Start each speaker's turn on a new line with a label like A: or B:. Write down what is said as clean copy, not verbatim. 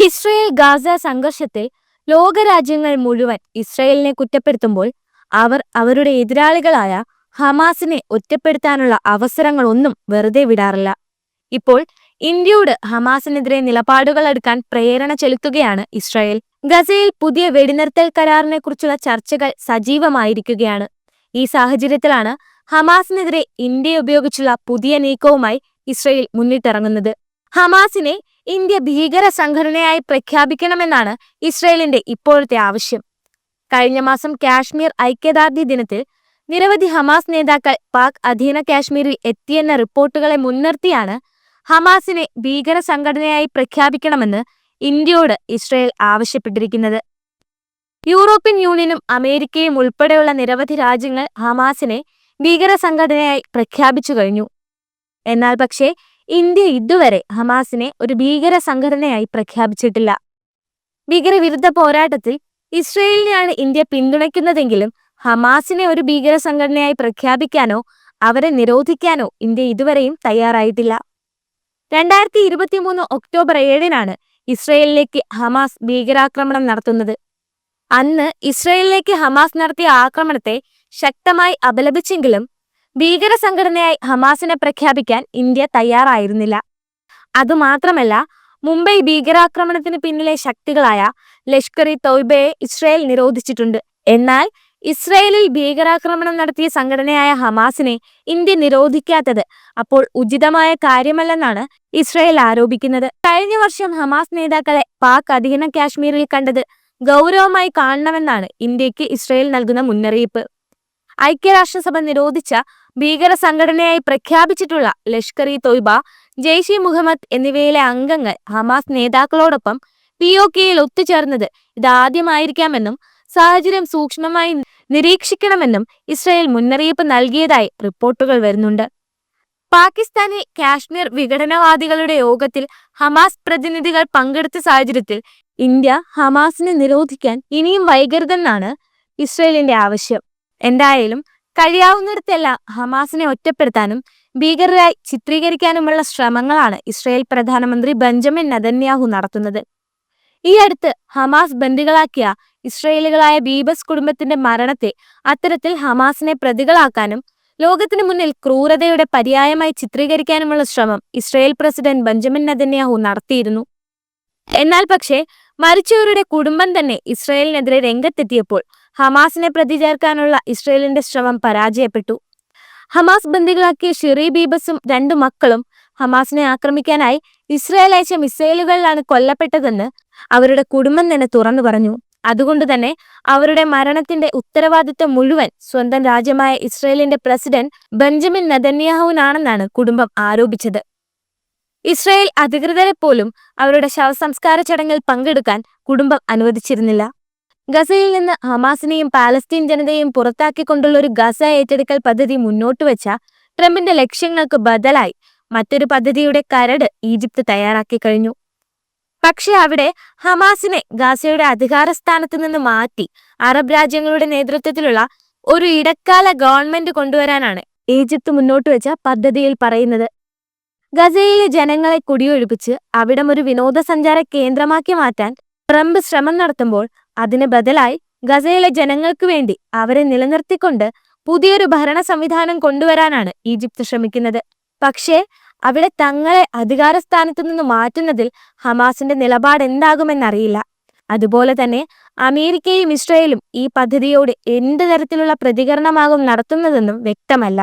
A: Israel Gaza സംഘർഷത്തിൽ ലോകരാജ്യങ്ങൾ മുഴുവൻ ഇസ്രയേലിനെ കുറ്റപ്പെടുത്തുമ്പോൾ അവർ അവരുടെ എതിരാളികളായ ഹമാസിനെ ഒറ്റപ്പെടുത്താനുള്ള അവസരങ്ങളൊന്നും വെറുതെ വിടാറില്ല. ഇപ്പോൾ ഇന്ത്യയോട് ഹമാസിനെതിരെ നിലപാടുകൾ എടുക്കാൻ പ്രേരണ ചെലുത്തുകയാണ് ഇസ്രായേൽ. ഗസയിൽ പുതിയ വെടിനിർത്തൽ കരാറിനെ കുറിച്ചുള്ള ചർച്ചകൾ സജീവമായിരിക്കുകയാണ്. ഈ സാഹചര്യത്തിലാണ് ഹമാസിനെതിരെ ഇന്ത്യ ഉപയോഗിച്ചുള്ള പുതിയ നീക്കവുമായി ഇസ്രായേൽ മുന്നിട്ടിറങ്ങുന്നത്. ഹമാസിനെ ഇന്ത്യ ഭീകര സംഘടനയായി പ്രഖ്യാപിക്കണമെന്നാണ് ഇസ്രായേലിന്റെ ഇപ്പോഴത്തെ ആവശ്യം. കഴിഞ്ഞ മാസം കാശ്മീർ ഐക്യദാർഢ്യ ദിനത്തിൽ നിരവധി ഹമാസ് നേതാക്കൾ പാക് അധീന കാശ്മീരിൽ എത്തിയെന്ന റിപ്പോർട്ടുകളെ മുൻനിർത്തിയാണ് ഹമാസിനെ ഭീകര സംഘടനയായി പ്രഖ്യാപിക്കണമെന്ന് ഇന്ത്യയോട് ഇസ്രായേൽ ആവശ്യപ്പെട്ടിരിക്കുന്നത്. യൂറോപ്യൻ യൂണിയനും അമേരിക്കയും ഉൾപ്പെടെയുള്ള നിരവധി രാജ്യങ്ങൾ ഹമാസിനെ ഭീകര സംഘടനയായി പ്രഖ്യാപിച്ചു കഴിഞ്ഞു. എന്നാൽ പക്ഷേ ഇന്ത്യ ഇതുവരെ ഹമാസിനെ ഒരു ഭീകര സംഘടനയായി പ്രഖ്യാപിച്ചിട്ടില്ല. ഭീകരവിരുദ്ധ പോരാട്ടത്തിൽ ഇസ്രയേലിനെയാണ് ഇന്ത്യ പിന്തുണയ്ക്കുന്നതെങ്കിലും ഹമാസിനെ ഒരു ഭീകര സംഘടനയായി പ്രഖ്യാപിക്കാനോ അവരെ നിരോധിക്കാനോ ഇന്ത്യ ഇതുവരെയും തയ്യാറായിട്ടില്ല. 2023 ഒക്ടോബർ 7-നാണ് ഇസ്രയേലിലേക്ക് ഹമാസ് ഭീകരാക്രമണം നടത്തുന്നത്. അന്ന് ഇസ്രയേലിലേക്ക് ഹമാസ് നടത്തിയ ആക്രമണത്തെ ശക്തമായി അപലപിച്ചെങ്കിലും ഭീകര സംഘടനയായി ഹമാസിനെ പ്രഖ്യാപിക്കാൻ ഇന്ത്യ തയ്യാറായിരുന്നില്ല. അതുമാത്രമല്ല, മുംബൈ ഭീകരാക്രമണത്തിന് പിന്നിലെ ശക്തികളായ ലഷ്കർ-ഇ-തോയ്ബയെ ഇസ്രയേൽ നിരോധിച്ചിട്ടുണ്ട്. എന്നാൽ ഇസ്രയേലിൽ ഭീകരാക്രമണം നടത്തിയ സംഘടനയായ ഹമാസിനെ ഇന്ത്യ നിരോധിക്കാത്തത് അപ്പോൾ ഉചിതമായ കാര്യമല്ലെന്നാണ് ഇസ്രയേൽ ആരോപിക്കുന്നത്. കഴിഞ്ഞ വർഷം ഹമാസ് നേതാക്കളെ പാക് അധീന കാശ്മീരിൽ കണ്ടത് ഗൗരവമായി കാണണമെന്നാണ് ഇന്ത്യക്ക് ഇസ്രയേൽ നൽകുന്ന മുന്നറിയിപ്പ്. ഐക്യരാഷ്ട്രസഭ നിരോധിച്ച ഭീകര സംഘടനയായി പ്രഖ്യാപിച്ചിട്ടുള്ള ലഷ്കർ-ഇ-തോയ്ബ, ജെയ്ഷ്-ഇ-മുഹമ്മദ് എന്നിവയിലെ അംഗങ്ങൾ ഹമാസ് നേതാക്കളോടൊപ്പം POKയിൽ ഒത്തുചേർന്നത് ഇതാദ്യമായിരിക്കാമെന്നും സാഹചര്യം സൂക്ഷ്മമായി നിരീക്ഷിക്കണമെന്നും ഇസ്രായേൽ മുന്നറിയിപ്പ് നൽകിയതായി റിപ്പോർട്ടുകൾ വരുന്നുണ്ട്. പാകിസ്ഥാനിൽ കാശ്മീർ വിഘടനവാദികളുടെ യോഗത്തിൽ ഹമാസ് പ്രതിനിധികൾ പങ്കെടുത്ത സാഹചര്യത്തിൽ ഇന്ത്യ ഹമാസിനെ നിരോധിക്കാൻ ഇനിയും വൈകരുതെന്നാണ് ഇസ്രായേലിന്റെ ആവശ്യം. എന്തായാലും കഴിയാവുന്നിടത്തെല്ലാം ഹമാസിനെ ഒറ്റപ്പെടുത്താനും ഭീകരരായി ചിത്രീകരിക്കാനുമുള്ള ശ്രമങ്ങളാണ് ഇസ്രായേൽ പ്രധാനമന്ത്രി ബെഞ്ചമിൻ നെതന്യാഹു നടത്തുന്നത്. ഈ അടുത്ത് ഹമാസ് ബന്ദികളാക്കിയ ഇസ്രായേലികളായ ബീബസ് കുടുംബത്തിന്റെ മരണത്തെ അത്തരത്തിൽ ഹമാസിനെ പ്രതികളാക്കാനും ലോകത്തിന് മുന്നിൽ ക്രൂരതയുടെ പര്യായമായി ചിത്രീകരിക്കാനുമുള്ള ശ്രമം ഇസ്രായേൽ പ്രസിഡന്റ് ബെഞ്ചമിൻ നെതന്യാഹു നടത്തിയിരുന്നു. എന്നാൽ പക്ഷേ മരിച്ചവരുടെ കുടുംബം തന്നെ ഇസ്രായേലിനെതിരെ രംഗത്തെത്തിയപ്പോൾ ഹമാസിനെ പ്രതി ചേർക്കാനുള്ള ഇസ്രായേലിന്റെ ശ്രമം പരാജയപ്പെട്ടു. ഹമാസ് ബന്ദികളാക്കിയ ഷിറി ബീബസും 2 മക്കളും ഹമാസിനെ ആക്രമിക്കാനായി ഇസ്രായേൽ അയച്ച മിസൈലുകളിലാണ് കൊല്ലപ്പെട്ടതെന്ന് അവരുടെ കുടുംബം തന്നെ തുറന്നു പറഞ്ഞു. അതുകൊണ്ട് തന്നെ അവരുടെ മരണത്തിന്റെ ഉത്തരവാദിത്വം മുഴുവൻ സ്വന്തം രാജ്യമായ ഇസ്രായേലിന്റെ പ്രസിഡന്റ് ബെഞ്ചമിൻ നെതന്യാഹുവിനാണെന്നാണ് കുടുംബം ആരോപിച്ചത്. ഇസ്രായേൽ അധികൃതരെ പോലും അവരുടെ ശവസംസ്കാര ചടങ്ങിൽ പങ്കെടുക്കാൻ കുടുംബം അനുവദിച്ചിരുന്നില്ല. ഗസയിൽ നിന്ന് ഹമാസിനെയും പാലസ്തീൻ ജനതയെയും പുറത്താക്കിക്കൊണ്ടുള്ള ഒരു ഗസ ഏറ്റെടുക്കൽ പദ്ധതി മുന്നോട്ട് വെച്ച ട്രംപിന്റെ ലക്ഷ്യങ്ങൾക്ക് ബദലായി മറ്റൊരു പദ്ധതിയുടെ കരട് ഈജിപ്ത് തയ്യാറാക്കി കഴിഞ്ഞു. പക്ഷെ അവിടെ ഹമാസിനെ ഗാസയുടെ അധികാരസ്ഥാനത്ത് നിന്ന് മാറ്റി അറബ് രാജ്യങ്ങളുടെ നേതൃത്വത്തിലുള്ള ഒരു ഇടക്കാല ഗവൺമെന്റ് കൊണ്ടുവരാനാണ് ഈജിപ്ത് മുന്നോട്ട് വെച്ച പദ്ധതിയിൽ പറയുന്നത്. ഗസയിലെ ജനങ്ങളെ കുടിയൊഴിപ്പിച്ച് അവിടം ഒരു വിനോദസഞ്ചാര കേന്ദ്രമാക്കി മാറ്റാൻ ട്രംപ് ശ്രമം നടത്തുമ്പോൾ അതിന് ബദലായി ഗസയിലെ ജനങ്ങൾക്ക് വേണ്ടി അവരെ നിലനിർത്തിക്കൊണ്ട് പുതിയൊരു ഭരണ സംവിധാനം കൊണ്ടുവരാനാണ് ഈജിപ്ത് ശ്രമിക്കുന്നത്. പക്ഷേ അവിടെ തങ്ങളെ അധികാരസ്ഥാനത്തു നിന്ന് മാറ്റുന്നതിൽ ഹമാസിന്റെ നിലപാട് എന്താകുമെന്നറിയില്ല. അതുപോലെ തന്നെ അമേരിക്കയും ഇസ്രായേലും ഈ പദ്ധതിയോട് എന്ത് തരത്തിലുള്ള പ്രതികരണമാകും നടത്തുന്നതെന്നും വ്യക്തമല്ല.